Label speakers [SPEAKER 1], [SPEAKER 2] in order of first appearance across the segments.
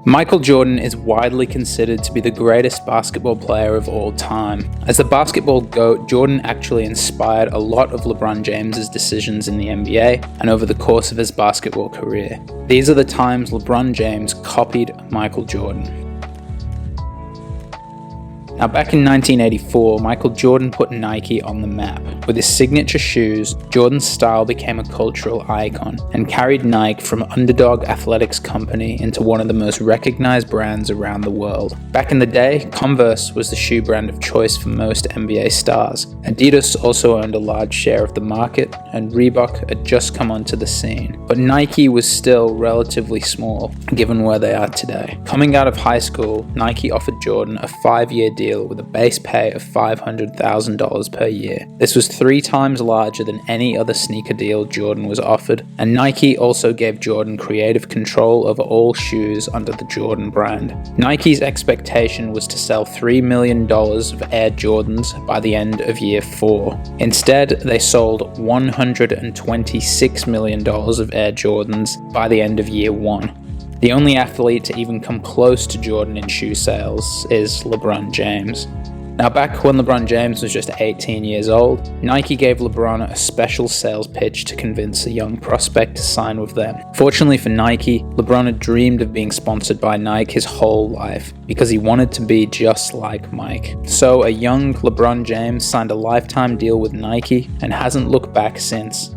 [SPEAKER 1] Michael Jordan is widely considered to be the greatest basketball player of all time. As the basketball GOAT, Jordan actually inspired a lot of LeBron James's decisions in the NBA and over the course of his basketball career. These are the times LeBron James copied Michael Jordan. Now, back in 1984, Michael Jordan put Nike on the map. With his signature shoes, Jordan's style became a cultural icon and carried Nike from underdog athletics company into one of the most recognized brands around the world. Back in the day, Converse was the shoe brand of choice for most NBA stars. Adidas also owned a large share of the market, and Reebok had just come onto the scene. But Nike was still relatively small, given where they are today. Coming out of high school, Nike offered Jordan a 5-year deal with a base pay of $500,000 per year. This was 3 times larger than any other sneaker deal Jordan was offered, and Nike also gave Jordan creative control over all shoes under the Jordan brand. Nike's expectation was to sell $3 million of Air Jordans by the end of year 4. Instead, they sold $126 million of Air Jordans by the end of year 1. The only athlete to even come close to Jordan in shoe sales is LeBron James. Now, back when LeBron James was just 18 years old, Nike gave LeBron a special sales pitch to convince a young prospect to sign with them. Fortunately for Nike, LeBron had dreamed of being sponsored by Nike his whole life because he wanted to be just like Mike. So a young LeBron James signed a lifetime deal with Nike and hasn't looked back since.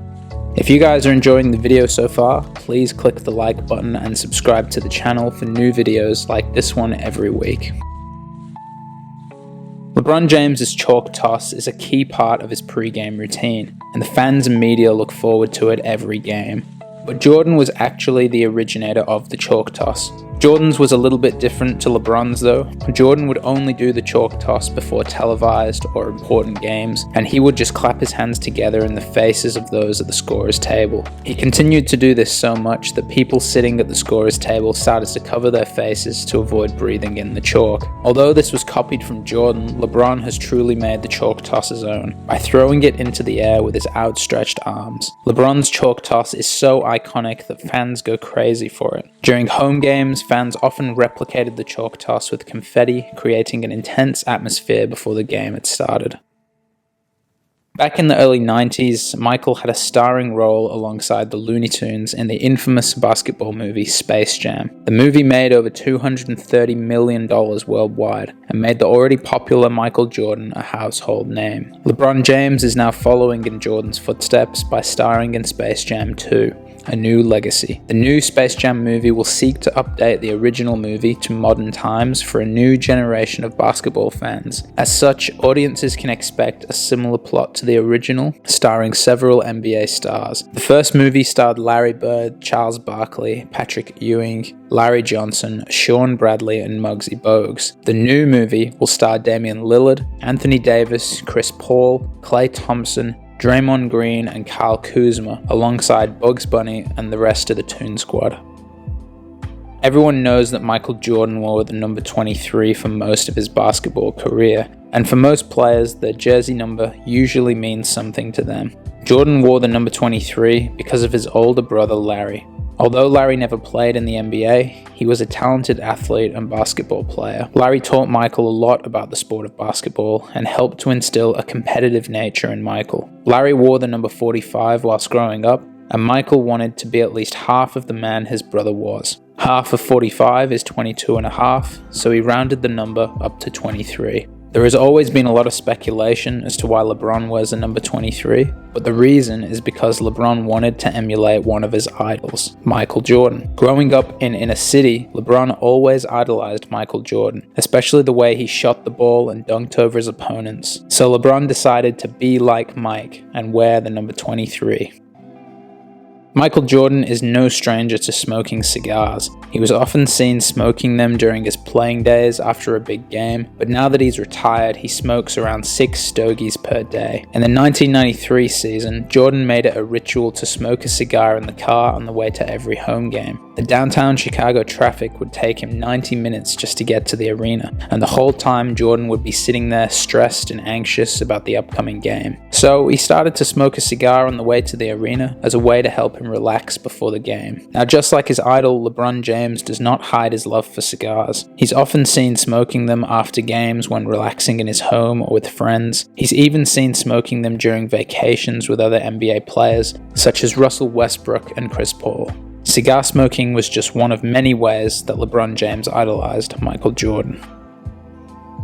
[SPEAKER 1] If you guys are enjoying the video so far, please click the like button and subscribe to the channel for new videos like this one every week. LeBron James's chalk toss is a key part of his pre-game routine, and the fans and media look forward to it every game. But Jordan was actually the originator of the chalk toss. Jordan's was a little bit different to LeBron's though. Jordan would only do the chalk toss before televised or important games, and he would just clap his hands together in the faces of those at the scorer's table. He continued to do this so much that people sitting at the scorer's table started to cover their faces to avoid breathing in the chalk. Although this was copied from Jordan, LeBron has truly made the chalk toss his own by throwing it into the air with his outstretched arms. LeBron's chalk toss is so iconic that fans go crazy for it. During home games, fans often replicated the chalk toss with confetti, creating an intense atmosphere before the game had started. Back in the early 90s, Michael had a starring role alongside the Looney Tunes in the infamous basketball movie Space Jam. The movie made over $230 million worldwide and made the already popular Michael Jordan a household name. LeBron James is now following in Jordan's footsteps by starring in Space Jam 2. A New Legacy. The new Space Jam movie will seek to update the original movie to modern times for a new generation of basketball fans. As such, audiences can expect a similar plot to the original, starring several NBA stars. The first movie starred Larry Bird, Charles Barkley, Patrick Ewing, Larry Johnson, Sean Bradley, and Muggsy Bogues. The new movie will star Damian Lillard, Anthony Davis, Chris Paul, Klay Thompson, Draymond Green, and Kyle Kuzma, alongside Bugs Bunny and the rest of the Toon Squad. Everyone knows that Michael Jordan wore the number 23 for most of his basketball career, and for most players, their jersey number usually means something to them. Jordan wore the number 23 because of his older brother Larry. Although Larry never played in the NBA, he was a talented athlete and basketball player. Larry taught Michael a lot about the sport of basketball and helped to instill a competitive nature in Michael. Larry wore the number 45 whilst growing up, and Michael wanted to be at least half of the man his brother was. Half of 45 is 22 and a half, so he rounded the number up to 23. There has always been a lot of speculation as to why LeBron wears the number 23, but the reason is because LeBron wanted to emulate one of his idols, Michael Jordan. Growing up in inner city, LeBron always idolized Michael Jordan, especially the way he shot the ball and dunked over his opponents. So LeBron decided to be like Mike and wear the number 23. Michael Jordan is no stranger to smoking cigars. He was often seen smoking them during his playing days after a big game, but now that he's retired, he smokes around 6 stogies per day. In the 1993 season, Jordan made it a ritual to smoke a cigar in the car on the way to every home game. The downtown Chicago traffic would take him 90 minutes just to get to the arena, and the whole time Jordan would be sitting there stressed and anxious about the upcoming game. So he started to smoke a cigar on the way to the arena as a way to help him and relax before the game. Now, just like his idol, LeBron James does not hide his love for cigars. He's often seen smoking them after games when relaxing in his home or with friends. He's even seen smoking them during vacations with other NBA players, such as Russell Westbrook and Chris Paul. Cigar smoking was just one of many ways that LeBron James idolized Michael Jordan.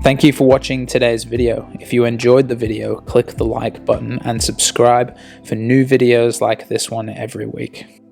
[SPEAKER 1] Thank you for watching today's video. If you enjoyed the video, click the like button and subscribe for new videos like this one every week.